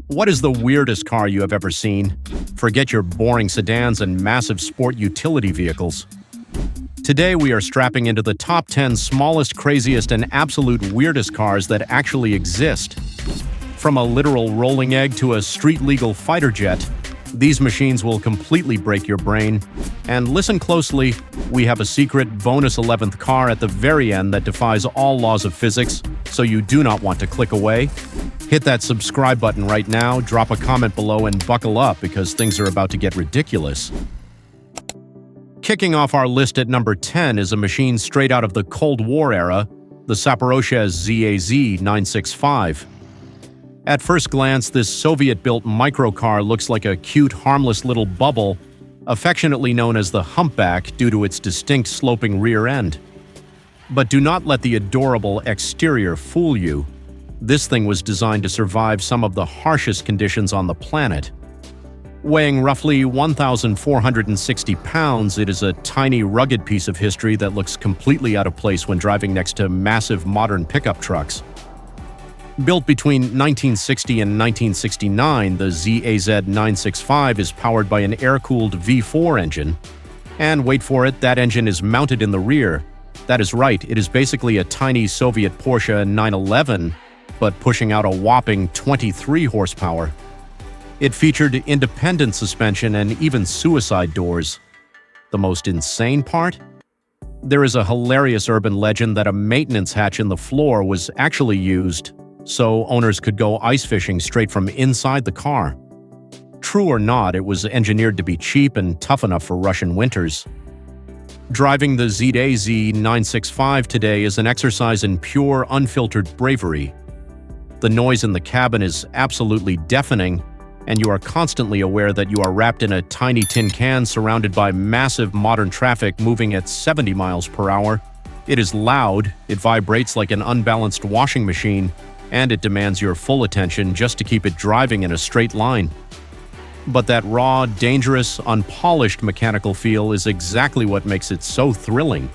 What is the weirdest car you have ever seen? Forget your boring sedans and massive sport utility vehicles. Today we are strapping into the top 10 smallest, craziest, and absolute weirdest cars that actually exist. From a literal rolling egg to a street-legal fighter jet, these machines will completely break your brain. And listen closely, we have a secret bonus 11th car at the very end that defies all laws of physics, so you do not want to click away. Hit that subscribe button right now, drop a comment below, and buckle up because things are about to get ridiculous. Kicking off our list at number 10 is a machine straight out of the Cold War era, the Zaporozhye ZAZ-965. At first glance, this Soviet-built microcar looks like a cute, harmless little bubble, affectionately known as the Humpback due to its distinct sloping rear end. But do not let the adorable exterior fool you. This thing was designed to survive some of the harshest conditions on the planet. Weighing roughly 1,460 pounds, it is a tiny, rugged piece of history that looks completely out of place when driving next to massive modern pickup trucks. Built between 1960 and 1969, the ZAZ-965 is powered by an air-cooled V4 engine. And wait for it, that engine is mounted in the rear. That is right, it is basically a tiny Soviet Porsche 911, but pushing out a whopping 23 horsepower. It featured independent suspension and even suicide doors. The most insane part? There is a hilarious urban legend that a maintenance hatch in the floor was actually used so owners could go ice fishing straight from inside the car. True or not, it was engineered to be cheap and tough enough for Russian winters. Driving the ZAZ-965 today is an exercise in pure, unfiltered bravery. The noise in the cabin is absolutely deafening, and you are constantly aware that you are wrapped in a tiny tin can surrounded by massive modern traffic moving at 70 miles per hour. It is loud, it vibrates like an unbalanced washing machine, and it demands your full attention just to keep it driving in a straight line. But that raw, dangerous, unpolished mechanical feel is exactly what makes it so thrilling.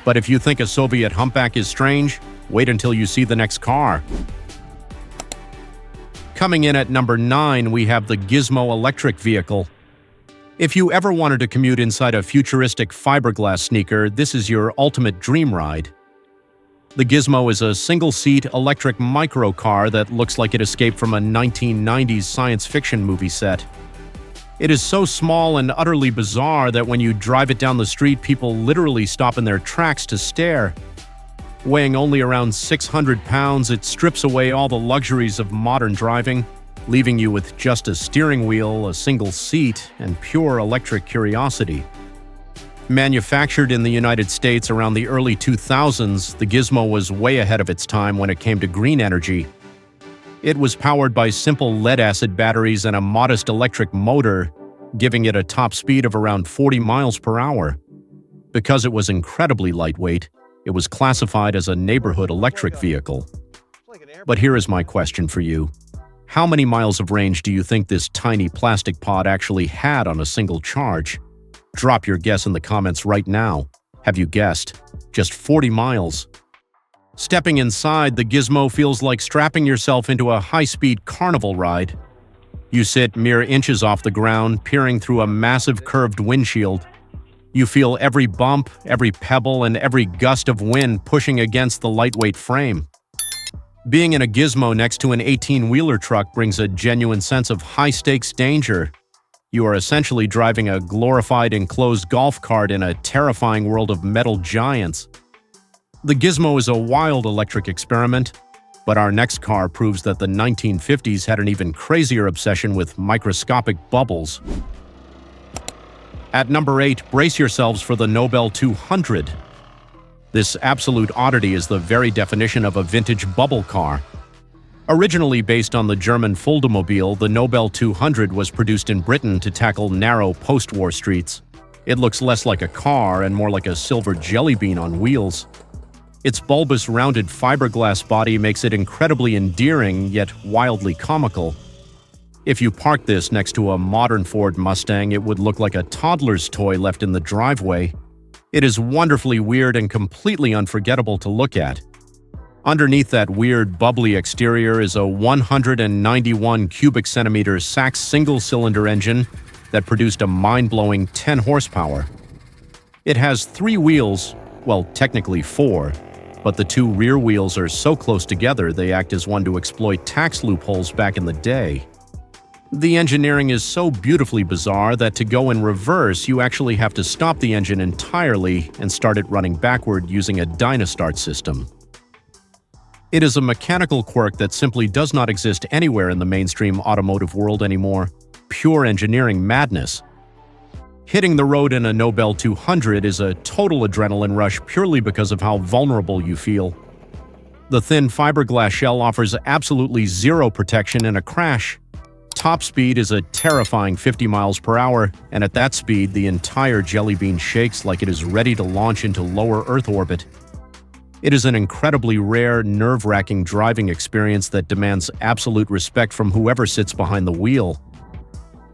But if you think a Soviet Humpback is strange, wait until you see the next car. Coming in at number 9, we have the Gizmo electric vehicle. If you ever wanted to commute inside a futuristic fiberglass sneaker, this is your ultimate dream ride. The Gizmo is a single-seat electric microcar that looks like it escaped from a 1990s science fiction movie set. It is so small and utterly bizarre that when you drive it down the street, people literally stop in their tracks to stare. Weighing only around 600 pounds, it strips away all the luxuries of modern driving, leaving you with just a steering wheel, a single seat, and pure electric curiosity. Manufactured in the United States around the early 2000s, the Gizmo was way ahead of its time when it came to green energy. It was powered by simple lead-acid batteries and a modest electric motor, giving it a top speed of around 40 miles per hour. Because it was incredibly lightweight, it was classified as a neighborhood electric vehicle. But here is my question for you. How many miles of range do you think this tiny plastic pod actually had on a single charge? Drop your guess in the comments right now. Have you guessed? Just 40 miles. Stepping inside, the Gizmo feels like strapping yourself into a high-speed carnival ride. You sit mere inches off the ground, peering through a massive curved windshield. You feel every bump, every pebble, and every gust of wind pushing against the lightweight frame. Being in a Gizmo next to an 18-wheeler truck brings a genuine sense of high-stakes danger. You are essentially driving a glorified enclosed golf cart in a terrifying world of metal giants. The Gizmo is a wild electric experiment, but our next car proves that the 1950s had an even crazier obsession with microscopic bubbles. At number 8, brace yourselves for the Nobel 200. This absolute oddity is the very definition of a vintage bubble car. Originally based on the German Fulda-mobile, the Nobel 200 was produced in Britain to tackle narrow post-war streets. It looks less like a car and more like a silver jelly bean on wheels. Its bulbous, rounded fiberglass body makes it incredibly endearing, yet wildly comical. If you parked this next to a modern Ford Mustang, it would look like a toddler's toy left in the driveway. It is wonderfully weird and completely unforgettable to look at. Underneath that weird, bubbly exterior is a 191 cubic centimeter Sachs single-cylinder engine that produced a mind-blowing 10 horsepower. It has 3 wheels, well, technically 4, but the 2 rear wheels are so close together they act as one to exploit tax loopholes back in the day. The engineering is so beautifully bizarre that to go in reverse, you actually have to stop the engine entirely and start it running backward using a Dynastart system. It is a mechanical quirk that simply does not exist anywhere in the mainstream automotive world anymore. Pure engineering madness. Hitting the road in a Nobel 200 is a total adrenaline rush purely because of how vulnerable you feel. The thin fiberglass shell offers absolutely zero protection in a crash. Top speed is a terrifying 50 miles per hour, and at that speed, the entire jelly bean shakes like it is ready to launch into lower Earth orbit. It is an incredibly rare, nerve-wracking driving experience that demands absolute respect from whoever sits behind the wheel.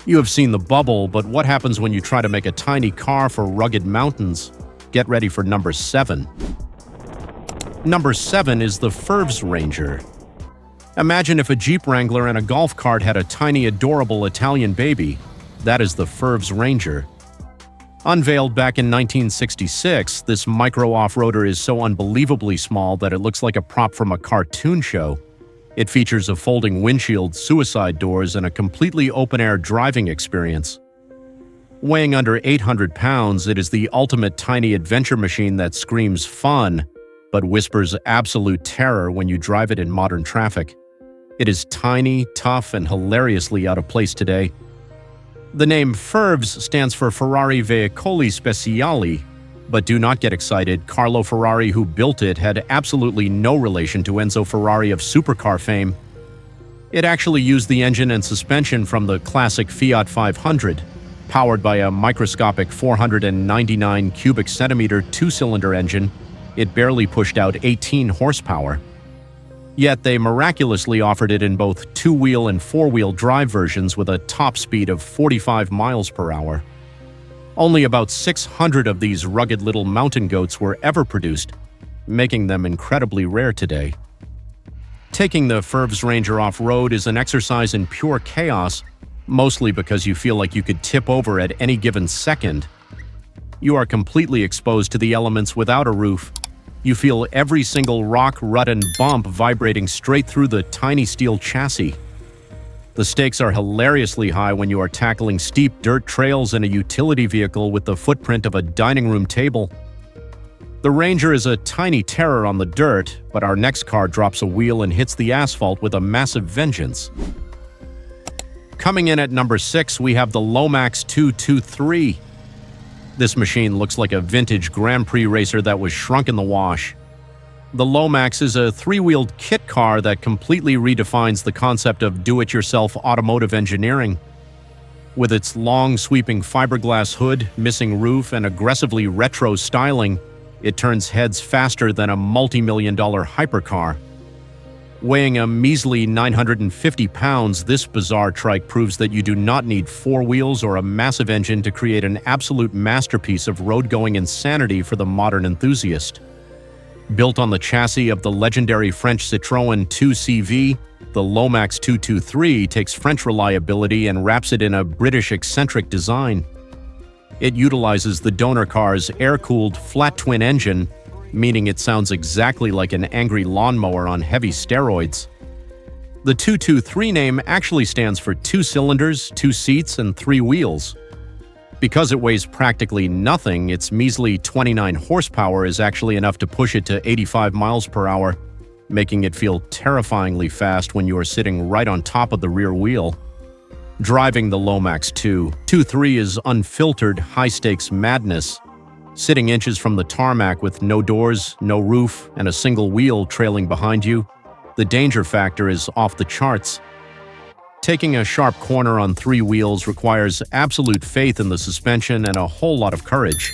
You have seen the bubble, but what happens when you try to make a tiny car for rugged mountains? Get ready for number 7. Number 7 is the Ferves Ranger. Imagine if a Jeep Wrangler and a golf cart had a tiny, adorable Italian baby. That is the Ferves Ranger. Unveiled back in 1966, this micro off-roader is so unbelievably small that it looks like a prop from a cartoon show. It features a folding windshield, suicide doors, and a completely open-air driving experience. Weighing under 800 pounds, it is the ultimate tiny adventure machine that screams fun, but whispers absolute terror when you drive it in modern traffic. It is tiny, tough, and hilariously out of place today. The name Ferves stands for Ferrari Veicoli Speciali, but do not get excited, Carlo Ferrari, who built it, had absolutely no relation to Enzo Ferrari of supercar fame. It actually used the engine and suspension from the classic Fiat 500, powered by a microscopic 499 cubic centimeter 2-cylinder engine. It barely pushed out 18 horsepower. Yet they miraculously offered it in both 2-wheel and 4-wheel drive versions with a top speed of 45 miles per hour. Only about 600 of these rugged little mountain goats were ever produced, making them incredibly rare today. Taking the Ferves Ranger off-road is an exercise in pure chaos, mostly because you feel like you could tip over at any given second. You are completely exposed to the elements without a roof. You feel every single rock, rut, and bump vibrating straight through the tiny steel chassis. The stakes are hilariously high when you are tackling steep dirt trails in a utility vehicle with the footprint of a dining room table. The Ranger is a tiny terror on the dirt, but our next car drops a wheel and hits the asphalt with a massive vengeance. Coming in at number 6, we have the Lomax 223. This machine looks like a vintage Grand Prix racer that was shrunk in the wash. The Lomax is a 3-wheeled kit car that completely redefines the concept of do-it-yourself automotive engineering. With its long, sweeping fiberglass hood, missing roof, and aggressively retro styling, it turns heads faster than a multi-million-dollar hypercar. Weighing a measly 950 pounds, this bizarre trike proves that you do not need 4 wheels or a massive engine to create an absolute masterpiece of road-going insanity for the modern enthusiast. Built on the chassis of the legendary French Citroën 2CV, the Lomax 223 takes French reliability and wraps it in a British eccentric design. It utilizes the donor car's air-cooled flat-twin engine, meaning it sounds exactly like an angry lawnmower on heavy steroids. The 223 name actually stands for 2 cylinders, 2 seats, and 3 wheels. Because it weighs practically nothing, its measly 29 horsepower is actually enough to push it to 85 miles per hour, making it feel terrifyingly fast when you are sitting right on top of the rear wheel. Driving the Lomax 223 is unfiltered, high-stakes madness. Sitting inches from the tarmac with no doors, no roof, and a single wheel trailing behind you, the danger factor is off the charts. Taking a sharp corner on 3 wheels requires absolute faith in the suspension and a whole lot of courage.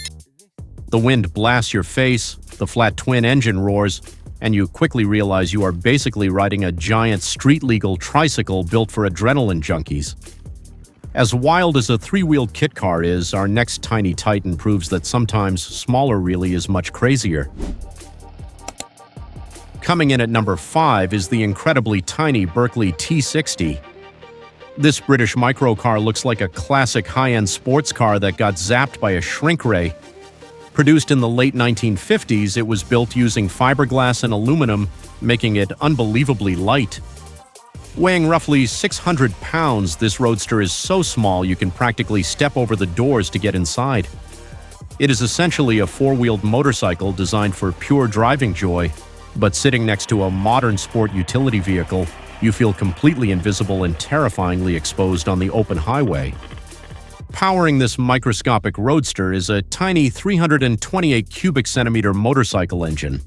The wind blasts your face, the flat twin engine roars, and you quickly realize you are basically riding a giant street-legal tricycle built for adrenaline junkies. As wild as a 3-wheeled kit car is, our next tiny titan proves that sometimes smaller really is much crazier. Coming in at number 5 is the incredibly tiny Berkeley T60. This British microcar looks like a classic high-end sports car that got zapped by a shrink ray. Produced in the late 1950s, it was built using fiberglass and aluminum, making it unbelievably light. Weighing roughly 600 pounds, this roadster is so small you can practically step over the doors to get inside. It is essentially a four-wheeled motorcycle designed for pure driving joy, but sitting next to a modern sport utility vehicle, you feel completely invisible and terrifyingly exposed on the open highway. Powering this microscopic roadster is a tiny 328 cubic centimeter motorcycle engine.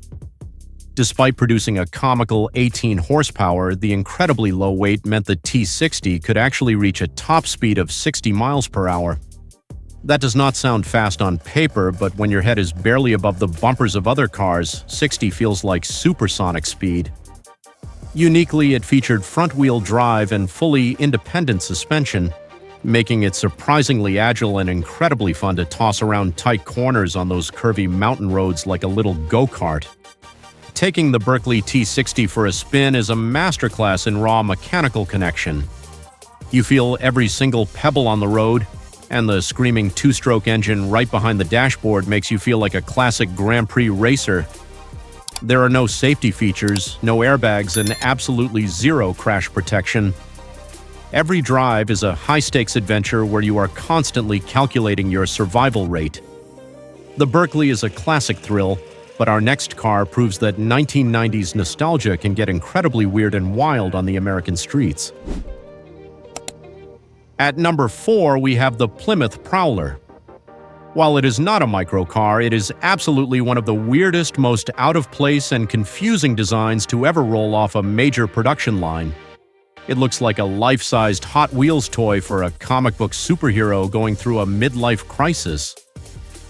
Despite producing a comical 18 horsepower, the incredibly low weight meant the T60 could actually reach a top speed of 60 miles per hour. That does not sound fast on paper, but when your head is barely above the bumpers of other cars, 60 feels like supersonic speed. Uniquely, it featured front-wheel drive and fully independent suspension, making it surprisingly agile and incredibly fun to toss around tight corners on those curvy mountain roads like a little go-kart. Taking the Berkeley T60 for a spin is a masterclass in raw mechanical connection. You feel every single pebble on the road, and the screaming two-stroke engine right behind the dashboard makes you feel like a classic Grand Prix racer. There are no safety features, no airbags, and absolutely zero crash protection. Every drive is a high-stakes adventure where you are constantly calculating your survival rate. The Berkeley is a classic thrill, but our next car proves that 1990s nostalgia can get incredibly weird and wild on the American streets. At number 4, we have the Plymouth Prowler. While it is not a microcar, it is absolutely one of the weirdest, most out-of-place and confusing designs to ever roll off a major production line. It looks like a life-sized Hot Wheels toy for a comic book superhero going through a midlife crisis.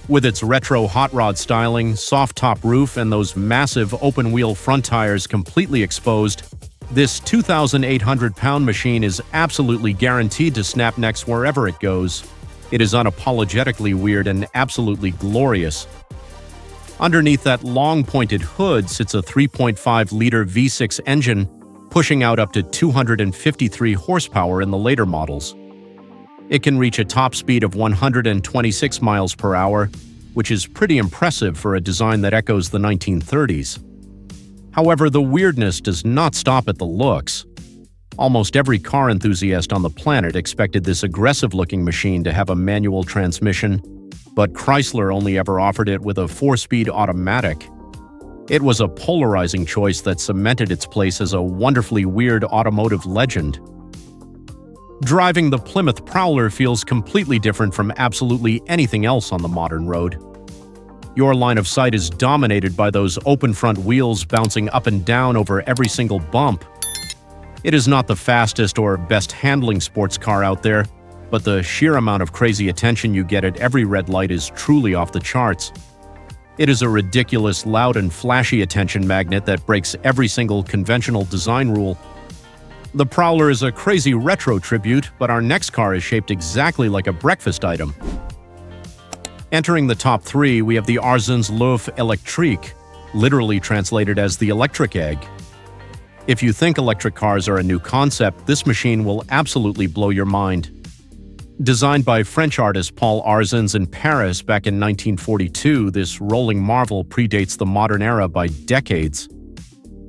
With its retro hot rod styling, soft-top roof, and those massive open-wheel front tires completely exposed, this 2,800-pound machine is absolutely guaranteed to snap necks wherever it goes. It is unapologetically weird and absolutely glorious. Underneath that long pointed hood sits a 3.5-liter V6 engine, pushing out up to 253 horsepower in the later models. It can reach a top speed of 126 miles per hour, which is pretty impressive for a design that echoes the 1930s. However, the weirdness does not stop at the looks. Almost every car enthusiast on the planet expected this aggressive-looking machine to have a manual transmission, but Chrysler only ever offered it with a 4-speed automatic. It was a polarizing choice that cemented its place as a wonderfully weird automotive legend. Driving the Plymouth Prowler feels completely different from absolutely anything else on the modern road. Your line of sight is dominated by those open front wheels bouncing up and down over every single bump. It is not the fastest or best handling sports car out there, but the sheer amount of crazy attention you get at every red light is truly off the charts. It is a ridiculous, loud and flashy attention magnet that breaks every single conventional design rule. The Prowler is a crazy retro tribute, but our next car is shaped exactly like a breakfast item. Entering the top 3, we have the Arzens l'œuf électrique, literally translated as the electric egg. If you think electric cars are a new concept, this machine will absolutely blow your mind. Designed by French artist Paul Arzens in Paris back in 1942, this rolling marvel predates the modern era by decades.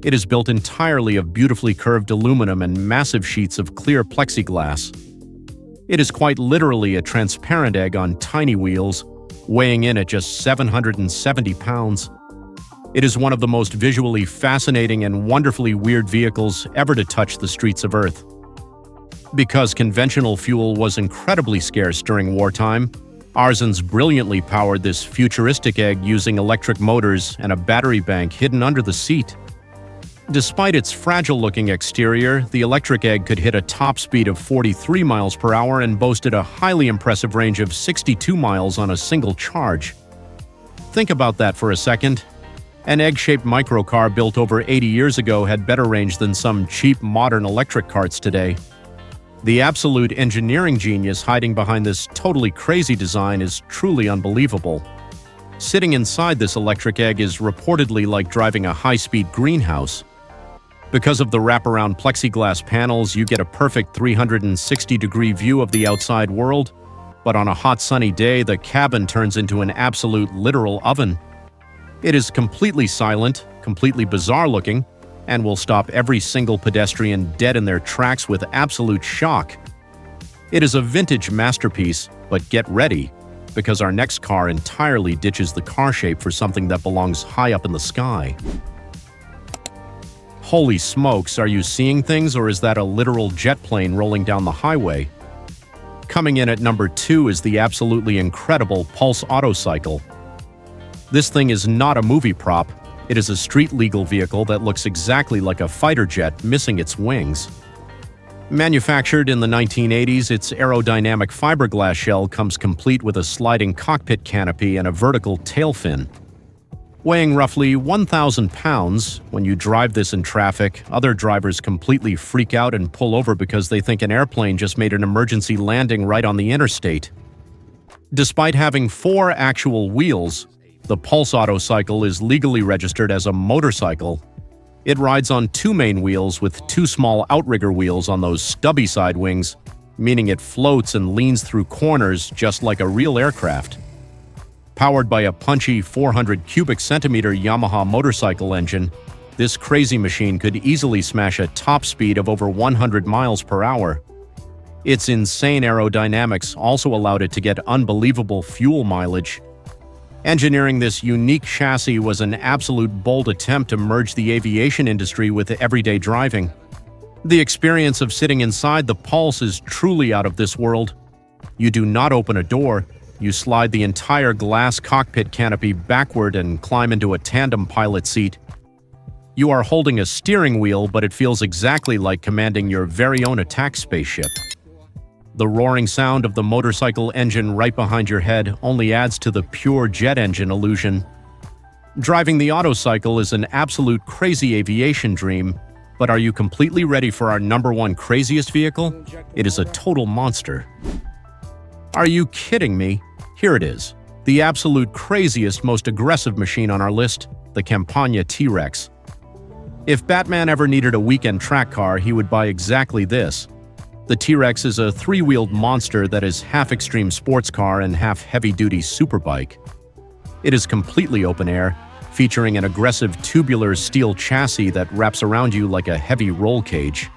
It is built entirely of beautifully curved aluminum and massive sheets of clear plexiglass. It is quite literally a transparent egg on tiny wheels, weighing in at just 770 pounds. It is one of the most visually fascinating and wonderfully weird vehicles ever to touch the streets of Earth. Because conventional fuel was incredibly scarce during wartime, Arzens brilliantly powered this futuristic egg using electric motors and a battery bank hidden under the seat. Despite its fragile-looking exterior, the electric egg could hit a top speed of 43 miles per hour and boasted a highly impressive range of 62 miles on a single charge. Think about that for a second. An egg-shaped microcar built over 80 years ago had better range than some cheap modern electric carts today. The absolute engineering genius hiding behind this totally crazy design is truly unbelievable. Sitting inside this electric egg is reportedly like driving a high-speed greenhouse. Because of the wraparound plexiglass panels, you get a perfect 360-degree view of the outside world, but on a hot sunny day, the cabin turns into an absolute literal oven. It is completely silent, completely bizarre-looking, and will stop every single pedestrian dead in their tracks with absolute shock. It is a vintage masterpiece, but get ready, because our next car entirely ditches the car shape for something that belongs high up in the sky. Holy smokes, are you seeing things, or is that a literal jet plane rolling down the highway? Coming in at number 2 is the absolutely incredible Pulse Autocycle. This thing is not a movie prop. It is a street-legal vehicle that looks exactly like a fighter jet missing its wings. Manufactured in the 1980s, its aerodynamic fiberglass shell comes complete with a sliding cockpit canopy and a vertical tail fin. Weighing roughly 1,000 pounds, when you drive this in traffic, other drivers completely freak out and pull over because they think an airplane just made an emergency landing right on the interstate. Despite having 4 actual wheels, the Pulse Autocycle is legally registered as a motorcycle. It rides on 2 main wheels with 2 small outrigger wheels on those stubby side wings, meaning it floats and leans through corners just like a real aircraft. Powered by a punchy 400 cubic centimeter Yamaha motorcycle engine, this crazy machine could easily smash a top speed of over 100 miles per hour. Its insane aerodynamics also allowed it to get unbelievable fuel mileage. Engineering this unique chassis was an absolute bold attempt to merge the aviation industry with everyday driving. The experience of sitting inside the Pulse is truly out of this world. You do not open a door. You slide the entire glass cockpit canopy backward and climb into a tandem pilot seat. You are holding a steering wheel, but it feels exactly like commanding your very own attack spaceship. The roaring sound of the motorcycle engine right behind your head only adds to the pure jet engine illusion. Driving the Autocycle is an absolute crazy aviation dream, but are you completely ready for our number 1 craziest vehicle? It is a total monster. Are you kidding me? Here it is, the absolute craziest, most aggressive machine on our list, the Campagna T-Rex. If Batman ever needed a weekend track car, he would buy exactly this. The T-Rex is a 3-wheeled monster that is half extreme sports car and half heavy-duty superbike. It is completely open air, featuring an aggressive tubular steel chassis that wraps around you like a heavy roll cage.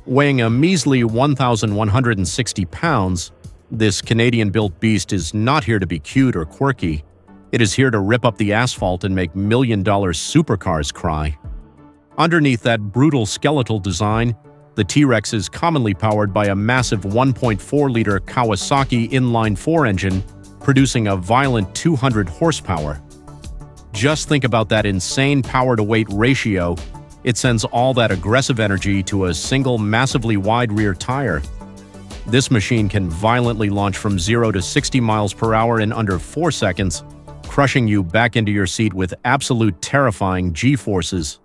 Weighing a measly 1,160 pounds, this Canadian-built beast is not here to be cute or quirky. It is here to rip up the asphalt and make million-dollar supercars cry. Underneath that brutal skeletal design, the T-Rex is commonly powered by a massive 1.4-liter Kawasaki inline-4 engine, producing a violent 200 horsepower. Just think about that insane power-to-weight ratio. It sends all that aggressive energy to a single massively wide rear tire. This machine can violently launch from 0 to 60 miles per hour in under 4 seconds, crushing you back into your seat with absolute terrifying G-forces.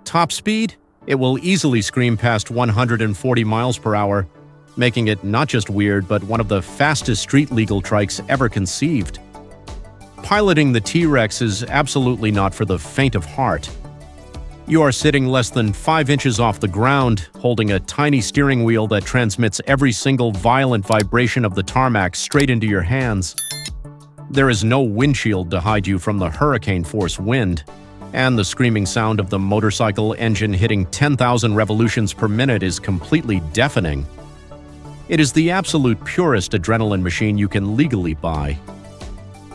Top speed? It will easily scream past 140 miles per hour, making it not just weird, but one of the fastest street-legal trikes ever conceived. Piloting the T-Rex is absolutely not for the faint of heart. You are sitting less than 5 inches off the ground, holding a tiny steering wheel that transmits every single violent vibration of the tarmac straight into your hands. There is no windshield to hide you from the hurricane-force wind, and the screaming sound of the motorcycle engine hitting 10,000 revolutions per minute is completely deafening. It is the absolute purest adrenaline machine you can legally buy.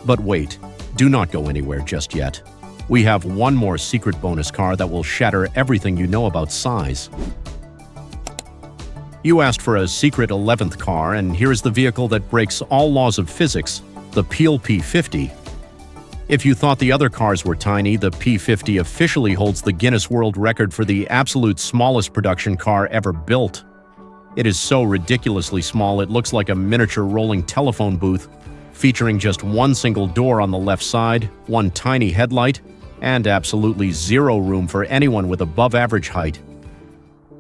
But wait, do not go anywhere just yet. We have one more secret bonus car that will shatter everything you know about size. You asked for a secret 11th car, and here is the vehicle that breaks all laws of physics, the Peel P50. If you thought the other cars were tiny, the P50 officially holds the Guinness World Record for the absolute smallest production car ever built. It is so ridiculously small it looks like a miniature rolling telephone booth, featuring just one single door on the left side, one tiny headlight, and absolutely zero room for anyone with above-average height.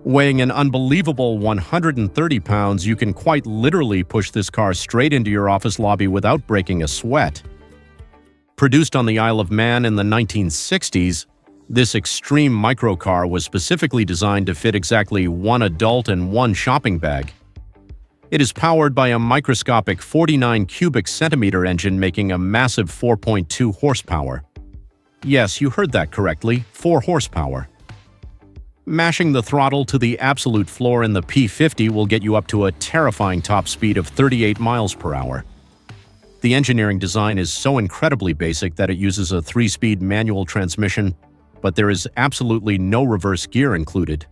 Weighing an unbelievable 130 pounds, you can quite literally push this car straight into your office lobby without breaking a sweat. Produced on the Isle of Man in the 1960s, this extreme microcar was specifically designed to fit exactly one adult and one shopping bag. It is powered by a microscopic 49 cubic centimeter engine making a massive 4.2 horsepower. Yes, you heard that correctly, 4 horsepower. Mashing the throttle to the absolute floor in the P50 will get you up to a terrifying top speed of 38 miles per hour. The engineering design is so incredibly basic that it uses a 3-speed manual transmission, but there is absolutely no reverse gear included.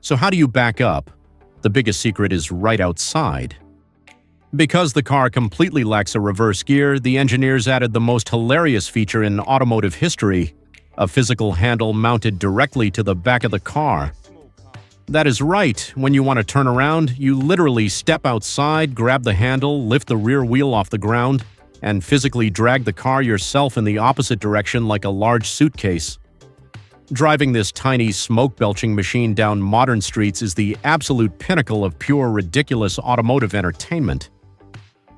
So how do you back up? The biggest secret is right outside. Because the car completely lacks a reverse gear, the engineers added the most hilarious feature in automotive history, a physical handle mounted directly to the back of the car. That is right, when you want to turn around, you literally step outside, grab the handle, lift the rear wheel off the ground, and physically drag the car yourself in the opposite direction like a large suitcase. Driving this tiny smoke-belching machine down modern streets is the absolute pinnacle of pure ridiculous automotive entertainment.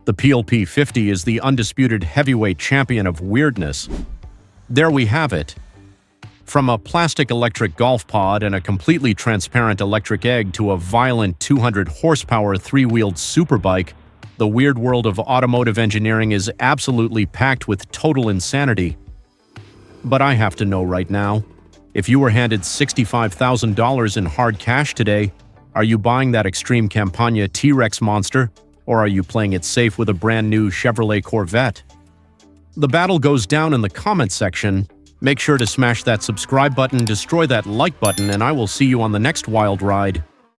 The P50 is the undisputed heavyweight champion of weirdness. There we have it. From a plastic electric golf pod and a completely transparent electric egg to a violent 200 horsepower 3-wheeled superbike, the weird world of automotive engineering is absolutely packed with total insanity. But I have to know right now, if you were handed $65,000 in hard cash today, are you buying that extreme Campagna T-Rex monster, or are you playing it safe with a brand new Chevrolet Corvette? The battle goes down in the comment section. Make sure to smash that subscribe button, destroy that like button, and I will see you on the next wild ride.